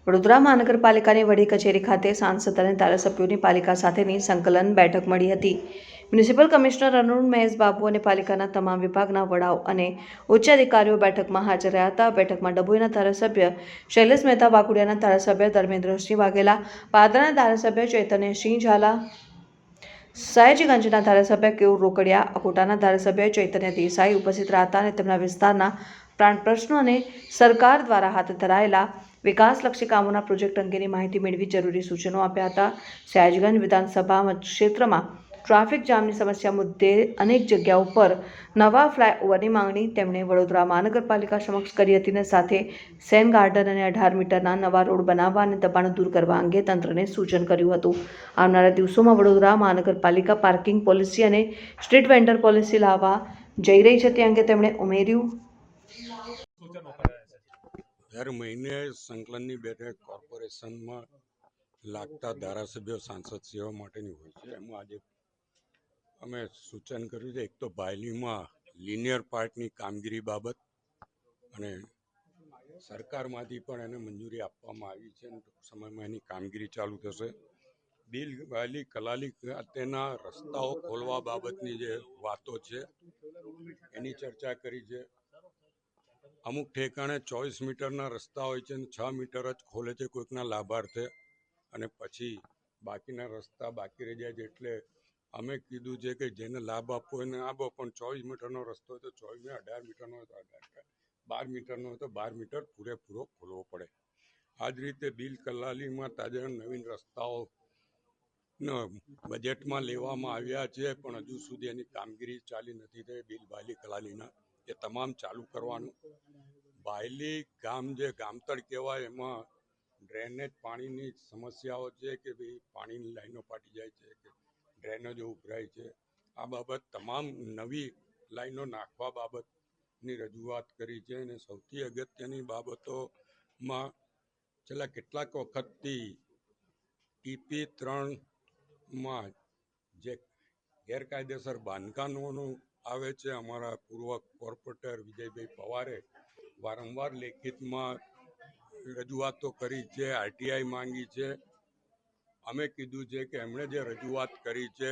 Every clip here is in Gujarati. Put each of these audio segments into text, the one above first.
વડોદરા મહાનગરપાલિકાની વડી કચેરી ખાતે સાંસદ અને ધારાસભ્યોની પાલિકા સાથેની સંકલન બેઠક મળી હતી. મ્યુનિસિપલ કમિશનર અરુણ મહેશ બાબુ અને પાલિકાના તમામ વિભાગના વડાઓ અને ઉચ્ચ અધિકારીઓ બેઠકમાં હાજર રહ્યા હતા. બેઠકમાં ડભોઈના ધારાસભ્ય શૈલેષ મહેતા, વાઘોડિયાના ધારાસભ્ય ધર્મેન્દ્રસિંહ વાઘેલા, પાદરાના ધારાસભ્ય ચૈતન્યસિંહ ઝાલા, સયાજીગંજના ધારાસભ્ય કેયુર રોકડિયા, અકોટાના ધારાસભ્ય ચૈતન્ય દેસાઈ ઉપસ્થિત રહ્યા હતા અને તેમના વિસ્તારના પ્રાણ પ્રશ્નો અને સરકાર દ્વારા હાથ ધરાયેલા વિકાસલક્ષી કામોના પ્રોજેક્ટ અંગેની માહિતી મેળવી જરૂરી સૂચનો આપ્યા હતા. સયાજીગંજ વિધાનસભા મતક્ષેત્રમાં ટ્રાફિક જામની સમસ્યા મુદ્દે અનેક જગ્યાઓ પર નવા ફ્લાયઓવરની માંગણી તેમણે વડોદરા મહાનગરપાલિકા સમક્ષ કરી હતી અને સાથે સેન ગાર્ડન અને 18 મીટરના નવા રોડ બનાવવા અને દબાણો દૂર કરવા અંગે તંત્રને સૂચન કર્યું હતું. આવનારા દિવસોમાં વડોદરા મહાનગરપાલિકા પાર્કિંગ પોલિસી અને સ્ટ્રીટ વેન્ડર પોલિસી લાવવા જઈ રહી છે તે અંગે તેમણે ઉમેર્યું. દર મહિને સંકલનની બેઠક કોર્પોરેશનમાં લાગતા ધારાસભ્યો સાંસદ સેવા માટેની હોય છે. એમાં આજે અમે સૂચન કર્યું છે. એક તો બાયલીમાં લિનિયર પાર્ટની કામગીરી બાબત અને સરકારમાંથી પણ એને મંજૂરી આપવામાં આવી છે અને ટૂંક સમયમાં એની કામગીરી ચાલુ થશે. બિલ બાયલી કલાલી ખાતેના રસ્તાઓ ખોલવા બાબતની જે વાતો છે એની ચર્ચા કરી છે. અમુક ઠેકાણે 24 મીટરના રસ્તા હોય છે અને 6 મીટર જ ખોલે છે કોઈકના લાભાર્થે અને પછી બાકીના રસ્તા બાકી રહી જાય છે. એટલે અમે કીધું છે કે જેને લાભ આપવો એને આપો, પણ 24 મીટરનો રસ્તો હોય તો 24, 18 મીટરનો હોય તો 18, 12 મીટરનો હોય તો 12 મીટર પૂરેપૂરો ખોલવો પડે. આ જ રીતે બિલ કલાલીમાં તાજા નવીન રસ્તાઓ બજેટમાં લેવામાં આવ્યા છે, પણ હજુ સુધી એની કામગીરી ચાલી નથી થઈ. બિલ બાયલી કલાલીના એ તમામ ચાલુ કરવાનું. બાયલી ગામ જે ગામતળ કહેવાય એમાં ડ્રેનેજ પાણીની સમસ્યાઓ છે કે ભાઈ પાણીની લાઈનો ફાટી જાય છે કે ડ્રેનેજો ઉભરાય છે. આ બાબત તમામ નવી લાઈનો નાખવા બાબતની રજૂઆત કરી છે અને સૌથી અગત્યની બાબતોમાં છેલ્લા કેટલાક વખતથી TP3માં જે ગેરકાયદેસર બાંધકામોનું આવે છે, અમારા પૂર્વ કોર્પોરેટર વિજયભાઈ પવારે વારંવાર લેખિતમાં રજૂઆતો કરી છે, RTI માંગી છે. અમે કીધું છે કે એમણે જે રજૂઆત કરી છે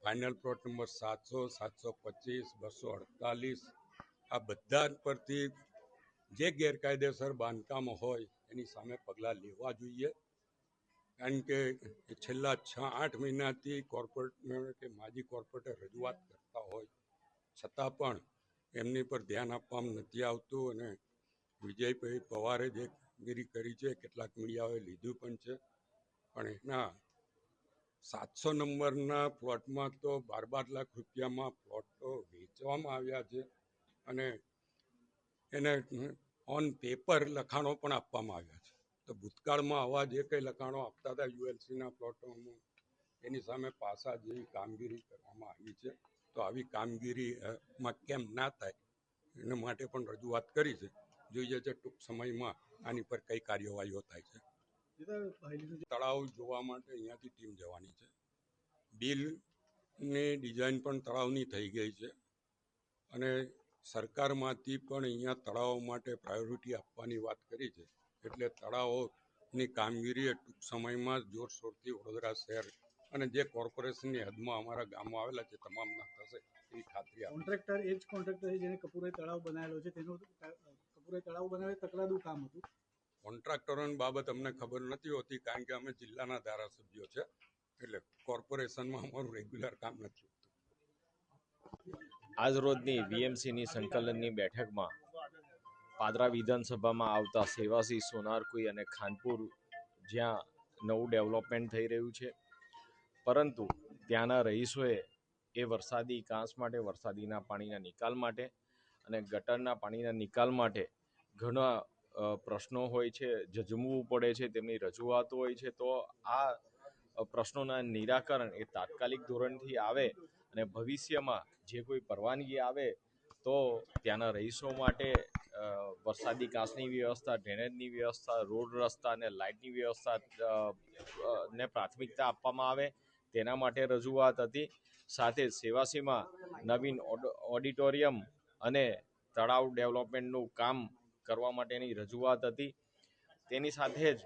ફાઇનલ પ્લોટ નંબર 700, 725, 248 આ બધા પરથી જે ગેરકાયદેસર બાંધકામ હોય એની સામે પગલાં લેવા જોઈએ. કારણ કે છેલ્લા 6-8 મહિનાથી કોર્પોરેટર કે માજી કોર્પોરેટર રજૂઆત કરતા હોય છતાં પણ એમની પર ધ્યાન આપવામાં નથી આવતું અને વિજયભાઈ પવારે જે કામગીરી કરી છે કેટલાક મીડિયાઓએ લીધું પણ છે, પણ એના 700 નંબરના પ્લોટમાં તો 12 લાખ રૂપિયામાં પ્લોટો વેચવામાં આવ્યા છે અને એને ઓન પેપર લખાણો પણ આપવામાં આવ્યા છે. તો ભૂતકાળમાં આવા જે કંઈ લખાણો આપતા હતા ULCના પ્લોટોમાં એની સામે પાસા જેવી કામગીરી કરવામાં આવી છે. તો આવી કામગીરીમાં કેમ ના થાય એના માટે પણ રજૂઆત કરી છે. જોઈએ છે ટૂંક સમયમાં આની પર કઈ કાર્યવાહીઓ થાય છે. તળાવ જોવા માટે અહીંયાથી ટીમ જવાની છે. બિલની ડિઝાઇન પણ તળાવની થઈ ગઈ છે અને સરકારમાંથી પણ અહીંયા તળાવો માટે પ્રાયોરિટી આપવાની વાત કરી છે. એટલે તળાવોની કામગીરી ટૂંક સમયમાં જોરશોરથી વડોદરા શહેર અને જે કોર્પોરેશનની હદમાં અમારા ગામો આવેલા છે તમામના થશે એવી ખાતરી આપે. કોન્ટ્રાક્ટર એ જ કોન્ટ્રાક્ટર છે જેને કપૂરે તળાવ બનાવેલો છે, તેનું કપૂરે તળાવ બનાવે તકલાદું કામ હતું. કોન્ટ્રાક્ટરોની બાબત અમને ખબર નથી હોતી કારણ કે અમે જિલ્લાના ધારાસભ્યો છે એટલે કોર્પોરેશનમાં અમારું રેગ્યુલર કામ નથી હોતું. આજ રોજની VMCની સંકલનની બેઠકમાં પાદરા વિધાનસભામાં આવતા સેવાસી, સોનારકુઈ અને ખાનપુર જ્યાં નવું ડેવલપમેન્ટ થઈ રહ્યું છે, પરંતુ ત્યાંના રહીશોએ એ વરસાદી કાંસ માટે, વરસાદીના પાણીના નિકાલ માટે અને ગટરના પાણીના નિકાલ માટે ઘણા પ્રશ્નો હોય છે, ઝઝૂમવું પડે છે, તેમની રજૂઆતો હોય છે. તો આ પ્રશ્નોના નિરાકરણ એ તાત્કાલિક ધોરણથી આવે અને ભવિષ્યમાં જે કોઈ પરવાનગી આવે તો ત્યાંના રહીશો માટે વરસાદી કાંસની વ્યવસ્થા, ડ્રેનેજની વ્યવસ્થા, રોડ રસ્તા અને લાઇટની વ્યવસ્થા ને પ્રાથમિકતા આપવામાં આવે તેના માટે રજૂઆત હતી. સાથે સેવાસીમાં નવીન ઓડિટોરિયમ અને તળાવ ડેવલપમેન્ટનું કામ કરવા માટેની રજૂઆત હતી. તેની સાથે જ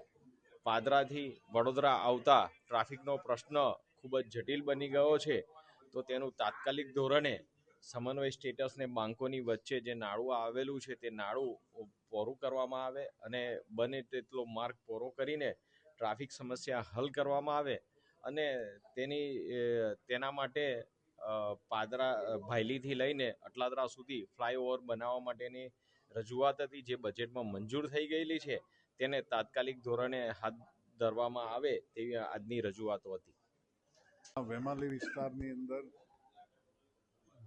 પાદરાથી વડોદરા આવતા ટ્રાફિકનો પ્રશ્ન ખૂબ જ જટિલ બની ગયો છે. તો તેનું તાત્કાલિક ધોરણે સમન્વય સ્ટેટસને બાંકોની વચ્ચે જે નાળું આવેલું છે તે નાળું પહોળું કરવામાં આવે અને બને તેટલો માર્ગ પહોળો કરીને ટ્રાફિક સમસ્યા હલ કરવામાં આવે અને તેના માટે પાદરા ભાયલીથી લઈને અટલાદરા સુધી ફ્લાયઓવર બનાવવા માટેની રજૂઆત હતી, જે બજેટમાં મંજૂર થઈ ગયેલી છે. તેને તાત્કાલિક ધોરણે હાથ ધરવામાં આવે તેવી આજની રજૂઆતો હતી. વેમાલી વિસ્તારની અંદર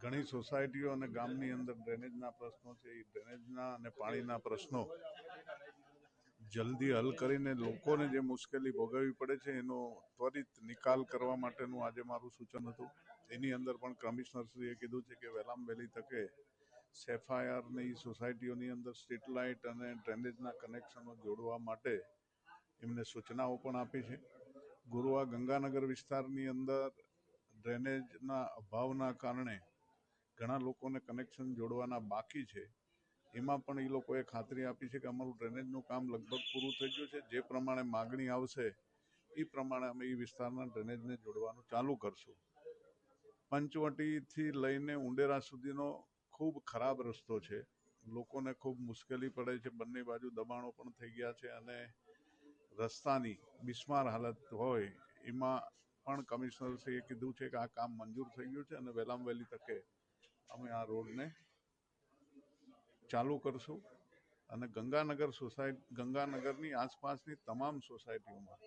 ઘણી સોસાયટીઓ અને ગામની અંદર ડ્રેનેજના પ્રશ્નો છે. એ ડ્રેનેજના અને પાણીના પ્રશ્નો જલ્દી હલ કરીને લોકોને જે મુશ્કેલી ભોગવવી પડે છે એનો ત્વરિત નિકાલ કરવા માટેનું આજે મારું સૂચન હતું. એની અંદર પણ કમિશનરશ્રીએ કીધું છે કે વહેલામાં વહેલી તકે સેફાયરની સોસાયટીઓની અંદર સ્ટ્રીટ લાઇટ અને ડ્રેનેજના કનેક્શનો જોડવા માટે એમને સૂચનાઓ પણ આપી છે. ગુરુવા ગંગાનગર વિસ્તારની અંદર ડ્રેનેજના અભાવના કારણે ઘણા લોકોને કનેક્શન જોડવાના બાકી છે. એમાં પણ એ લોકોએ ખાતરી આપી છે કે અમારું ડ્રેનેજનું કામ લગભગ પૂરું થઈ ગયું છે. જે પ્રમાણે માગણી આવશે એ પ્રમાણે અમે એ વિસ્તારના ડ્રેનેજને જોડવાનું ચાલુ કરશું. પંચવટીથી લઈને ઉંડેરા સુધીનો ખૂબ ખરાબ રસ્તો છે. લોકોને ખૂબ મુશ્કેલી પડે છે. બંને બાજુ દબાણો પણ થઈ ગયા છે અને રસ્તાની બિસ્માર હાલત હોય એમાં પણ કમિશનરશ્રીએ કીધું છે કે આ કામ મંજૂર થઈ ગયું છે અને વહેલામાં વહેલી તકે અમે આ રોડને ચાલુ કરશું અને ગંગાનગરની આસપાસની તમામ સોસાયટીઓમાં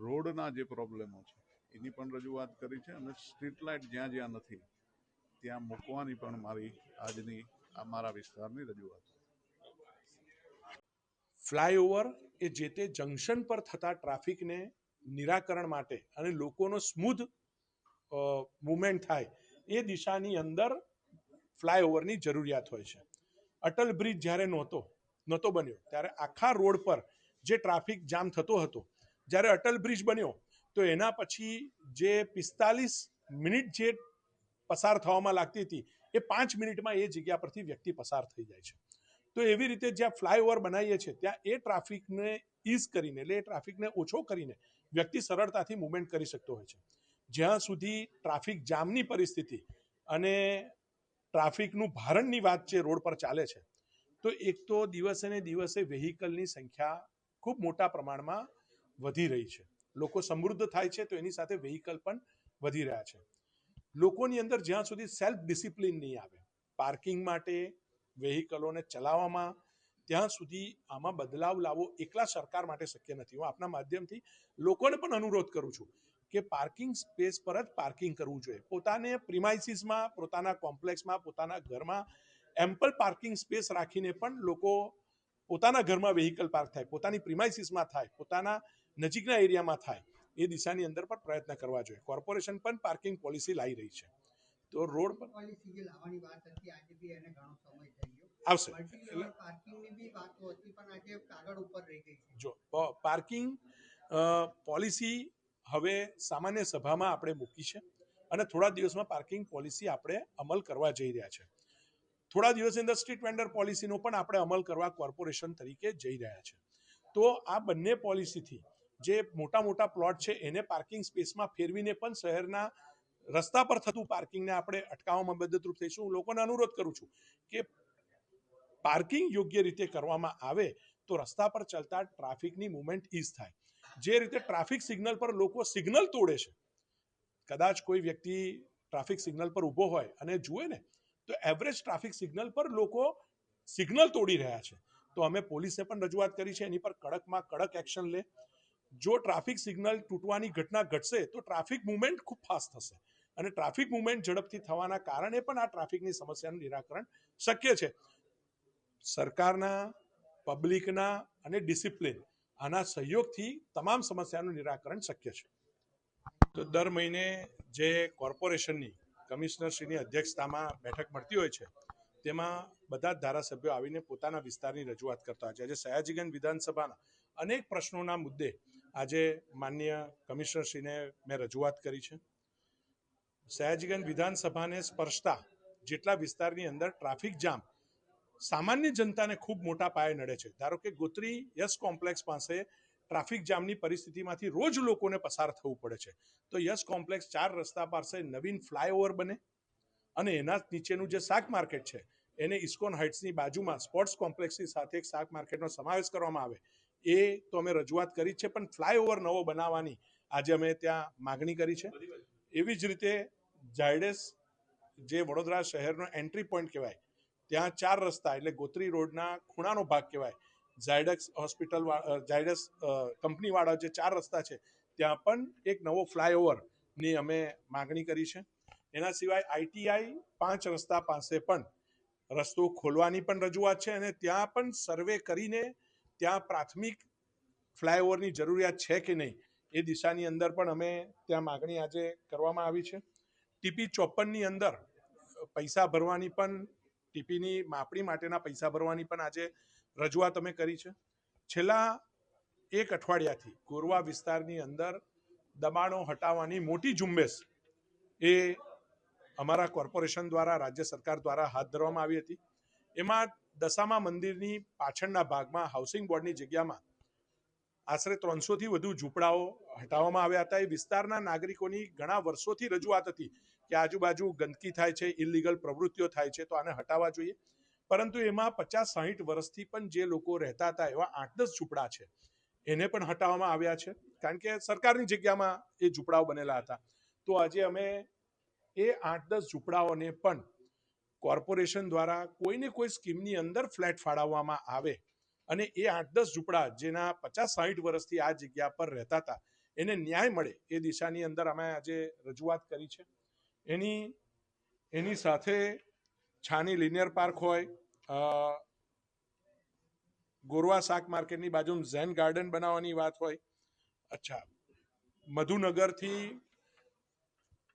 રોડના જે પ્રોબ્લેમો છે એની પણ રજૂઆત કરી છે અને સ્ટ્રીટ લાઇટ જ્યાં જ્યાં નથી ત્યાં મૂકવાની પણ મારા વિસ્તારની રજૂઆત. ફ્લાયઓવર એ જે તે જંકશન પર થતા ટ્રાફિકને નિરાકરણ માટે અને લોકોનો સ્મૂધ મૂવમેન્ટ થાય એ દિશાની અંદર ફ્લાયઓવરની જરૂરિયાત હોય છે. અટલ બ્રિજ જ્યારે નહોતો બન્યો ત્યારે આખા રોડ પર જે ટ્રાફિક જામ થતો હતો, જ્યારે અટલ બ્રિજ બન્યો તો એના પછી જે 45 મિનિટ જે પસાર થવામાં લાગતી હતી એ 5 મિનિટમાં એ જગ્યા પરથી વ્યક્તિ પસાર થઈ જાય છે. તો એવી રીતે જ્યાં ફ્લાયઓવર બનાવીએ છીએ ત્યાં એ ટ્રાફિકને ઇઝ કરીને, એટલે એ ટ્રાફિકને ઓછો કરીને વ્યક્તિ સરળતાથી મૂવમેન્ટ કરી શકતો હોય છે. જ્યાં સુધી ટ્રાફિક જામની પરિસ્થિતિ અને ટ્રાફિકનું ભારણની વાત જે રોડ પર ચાલે છે, તો એક તો દિવસે ને દિવસે વેહિકલની સંખ્યા ખૂબ મોટા પ્રમાણમાં વધી રહી છે. લોકો સમૃદ્ધ થાય છે તો એની સાથે વેહિકલ પણ વધી રહ્યા છે. લોકોની અંદર જ્યાં સુધી સેલ્ફ ડિસિપ્લિન નહીં આવે પાર્કિંગ માટે, વેહિકલોને ચલાવવામાં, ત્યાં સુધી આમાં બદલાવ લાવવો એકલા સરકાર માટે શક્ય નથી. હું આપના માધ્યમથી લોકોને પણ અનુરોધ કરું છું કે પાર્કિંગ સ્પેસ પર જ પાર્કિંગ કરવું જોઈએ. પોતાને પ્રિમાઇસીસમાં, પોતાના કોમ્પ્લેક્સમાં, પોતાના ઘરમાં એમ્પલ પાર્કિંગ સ્પેસ રાખીને પણ લોકો પોતાના ઘરમાં વેહિકલ પાર્ક થાય, પોતાની પ્રિમાઇસીસમાં થાય, પોતાના નજીકના એરિયામાં થાય, એ દિશાની અંદર પણ પ્રયત્ન કરવા જોઈએ. કોર્પોરેશન પણ પાર્કિંગ પોલિસી લાવી રહી છે. તો રોડ પર આવશે. જો પાર્કિંગ પોલિસી હવે સામાન્ય સભામાં આપણે મૂકી છે અને થોડા દિવસમાં પાર્કિંગ પોલિસી આપણે અમલ કરવા જઈ રહ્યા છે. થોડા દિવસની અંદર સ્ટ્રીટ વેન્ડર પોલિસીનો પણ આપણે અમલ કરવા કોર્પોરેશન તરીકે જઈ રહ્યા છે. તો આ બંને પોલિસીથી જે મોટા મોટા પ્લોટ છે એને પાર્કિંગ સ્પેસમાં ફેરવીને પણ શહેરના રસ્તા પર થતું પાર્કિંગને આપણે અટકાવવામાં મદદરૂપ થઈશું. હું લોકોને અનુરોધ કરું છું કે પાર્કિંગ યોગ્ય રીતે કરવામાં આવે તો રસ્તા પર ચાલતા ટ્રાફિકની મૂવમેન્ટ ઇઝ થાય. જે રીતે ટ્રાફિક સિગ્નલ પર લોકો સિગ્નલ તોડે છે, કદાચ કોઈ વ્યક્તિ ટ્રાફિક સિગ્નલ પર ઊભો હોય અને જુએ ને તો એવરેજ ટ્રાફિક સિગ્નલ પર લોકો સિગ્નલ તોડી રહ્યા છે. તો અમે પોલીસને પણ રજૂઆત કરી છે એની પર કડકમાં કડક એક્શન લે. જો ટ્રાફિક સિગ્નલ તૂટવાની ઘટના ઘટશે તો ટ્રાફિક મૂવમેન્ટ ખૂબ ફાસ્ટ થશે અને ટ્રાફિક મૂવમેન્ટ ઝડપથી થવાના કારણે પણ આ ટ્રાફિકની સમસ્યાનું નિરાકરણ શક્ય છે. સરકારના, પબ્લિકના અને ડિસિપ્લિન આના સહયોગથી તમામ સમસ્યાનું નિરાકરણ શક્ય છે. તો દર મહિને જે કોર્પોરેશનની કમિશનરશ્રીની અધ્યક્ષતામાં બેઠક મળતી હોય છે તેમાં બધા જ ધારાસભ્યો આવીને પોતાના વિસ્તારની રજૂઆત કરતા હોય છે. આજે સયાજીગંજ વિધાનસભાના અનેક પ્રશ્નોના મુદ્દે આજે માનનીય કમિશનરશ્રીને મેં રજૂઆત કરી છે. સયાજીગંજ વિધાનસભાને સ્પર્શતા જેટલા વિસ્તારની અંદર ટ્રાફિક જામ સામાન્ય જનતાને ખૂબ મોટા પાયે નડે છે. ધારો કે ગોત્રી યશ કોમ્પ્લેક્સ પાસે ટ્રાફિક જામની પરિસ્થિતિમાંથી રોજ લોકોને પસાર થવું પડે છે. તો યશ કોમ્પ્લેક્સ 4 રસ્તા પાસે નવીન ફ્લાયઓવર બને અને એના નીચેનું જે શાક માર્કેટ છે એને ઇસ્કોન હાઇટ્સની બાજુમાં સ્પોર્ટ્સ કોમ્પ્લેક્સની સાથે એક શાક માર્કેટનો સમાવેશ કરવામાં આવે. એ તો અમે રજૂઆત કરી છે, પણ ફ્લાયઓવર નવો બનાવવાની આજે અમે ત્યાં માગણી કરી છે. એવી જ રીતે ઝાયડસ જે વડોદરા શહેરનો એન્ટ્રી પોઈન્ટ કહેવાય, ત્યાં 4 રસ્તા એટલે ગોત્રી રોડના ખૂણાનો ભાગ કહેવાય, ઝાયડસ હોસ્પિટલ ઝાયડસ કંપનીવાળા જે 4 રસ્તા છે ત્યાં પણ એક નવો ફ્લાયઓવરની અમે માગણી કરી છે. એના સિવાય ITI 5 રસ્તા પાસે પણ રસ્તો ખોલવાની પણ રજૂઆત છે અને ત્યાં પણ સર્વે કરીને ત્યાં પ્રાથમિક ફ્લાયઓવરની જરૂરિયાત છે કે નહીં એ દિશાની અંદર પણ અમે ત્યાં માગણી આજે કરવામાં આવી છે. TP 54ની અંદર પૈસા ભરવાની પણ ટીપીની માપણી માટેના પૈસા ભરવાની પણ આજે રજૂઆત અમે કરી છે. છેલ્લા 1 અઠવાડિયાથી ગોરવા વિસ્તારની અંદર દબાણો હટાવવાની મોટી ઝુંબેશ એ અમારા કોર્પોરેશન દ્વારા, રાજ્ય સરકાર દ્વારા હાથ ધરવામાં આવી હતી. એમાં દશામા મંદિરની પાછળના ભાગમાં હાઉસિંગ બોર્ડની જગ્યામાં આશરે 300થી વધુ ઝૂંપડાઓ હટાવવામાં આવ્યા હતા. એ વિસ્તારના નાગરિકોની ઘણા વર્ષોથી રજૂઆત હતી કે આજુબાજુ ગંદકી થાય છે, ઇલીગલ પ્રવૃત્તિઓ થાય છે, તો આને હટાવવા જોઈએ. પરંતુ એમાં 50-60 વર્ષથી પણ જે લોકો રહેતા હતા એવા 8-10 ઝૂંપડા છે એને પણ હટાવવામાં આવ્યા છે, કારણ કે સરકારની જગ્યામાં એ ઝૂંપડાઓ બનેલા હતા. તો આજે અમે એ 8-10 ઝૂંપડાઓને પણ કોર્પોરેશન દ્વારા કોઈને કોઈ સ્કીમની અંદર ફ્લેટ ફાળવવામાં આવે અને એ 8-10 ઝૂંપડા જેના 50-60 વર્ષથી આ જગ્યા પર રહેતા હતા એને ન્યાય મળે એ દિશાની અંદર અમે આજે રજૂઆત કરી છે. એની સાથે છાની લિનિયર પાર્ક હોય, ગોરવા શાક માર્કેટની બાજુમાં ઝેન ગાર્ડન બનાવવાની વાત હોય, અચ્છા મધુનગરથી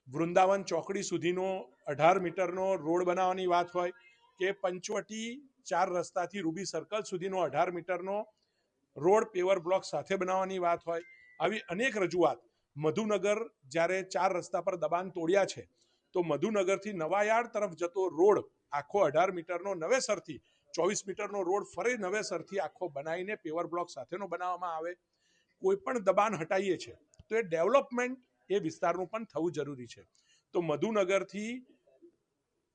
વૃંદાવન ચોકડી સુધીનો 18 મીટરનો રોડ બનાવવાની વાત હોય કે પંચવટી 4 રસ્તાથી રૂબી સર્કલ સુધીનો 18 મીટરનો રોડ પેવર બ્લોક સાથે બનાવવાની વાત હોય, આવી અનેક રજૂઆત. મધુનગર જ્યારે 4 રસ્તા પર દબાણ તોડ્યા છે તો મધુનગરથી નવાયાર્ડ તરફ જતો રોડ આખો 18 મીટરનો નવેસરથી 24 મીટરનો રોડ ફરી નવેસરથી આખો બનાવીને પેવર બ્લોક સાથેનો બનાવવામાં આવે. કોઈ પણ દબાણ હટાવીએ છે તો એ ડેવલપમેન્ટ એ વિસ્તારનું પણ થવું જરૂરી છે. તો મધુનગરથી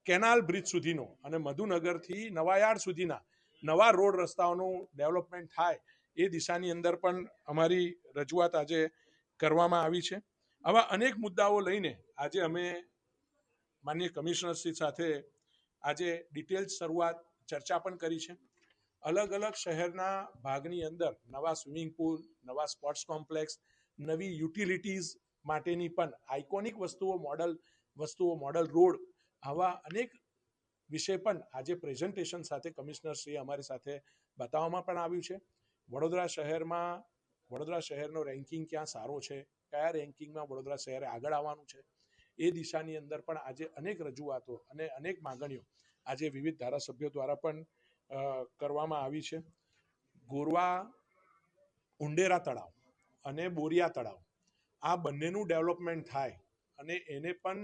કેનાલ બ્રિજ સુધીનો અને મધુનગરથી નવાયાર્ડ સુધીના નવા રોડ રસ્તાઓનું ડેવલપમેન્ટ થાય એ દિશાની અંદર પણ અમારી રજૂઆત આજે કરવામાં આવી છે. આવા અનેક મુદ્દાઓ લઈને આજે અમે માનનીય કમિશનરશ્રી સાથે આજે ડિટેલ શરૂઆત ચર્ચા પણ કરી છે. અલગ અલગ શહેરના ભાગની અંદર નવા સ્વિમિંગ પુલ, નવા સ્પોર્ટ્સ કોમ્પ્લેક્સ, નવી યુટિલિટીઝ માટેની પણ આઇકોનિક વસ્તુઓ મોડલ રોડ, આવા અનેક વિષય પણ આજે પ્રેઝન્ટેશન સાથે કમિશનરશ્રીએ અમારી સાથે બતાવવામાં પણ આવ્યું છે. વડોદરા શહેરનો રેન્કિંગ ક્યાં સારો છે, કયા રેન્કિંગમાં વડોદરા શહેરે આગળ આવવાનું છે, એ દિશાની અંદર પણ આજે અનેક રજૂઆતો અને અનેક માગણીઓ આજે વિવિધ ધારાસભ્યો દ્વારા પણ કરવામાં આવી છે. ગોરવા ઉંડેરા તળાવ અને બોરિયા તળાવ આ બંનેનું ડેવલપમેન્ટ થાય અને એને પણ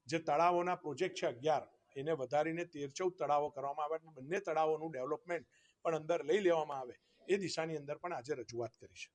જે તળાવોના પ્રોજેક્ટ છે 11 એને વધારીને 13-14 તળાવો કરવામાં આવે અને બંને તળાવોનું ડેવલપમેન્ટ પણ અંદર લઈ લેવામાં આવે એ દિશાની અંદર પણ આજે રજૂઆત કરી છે.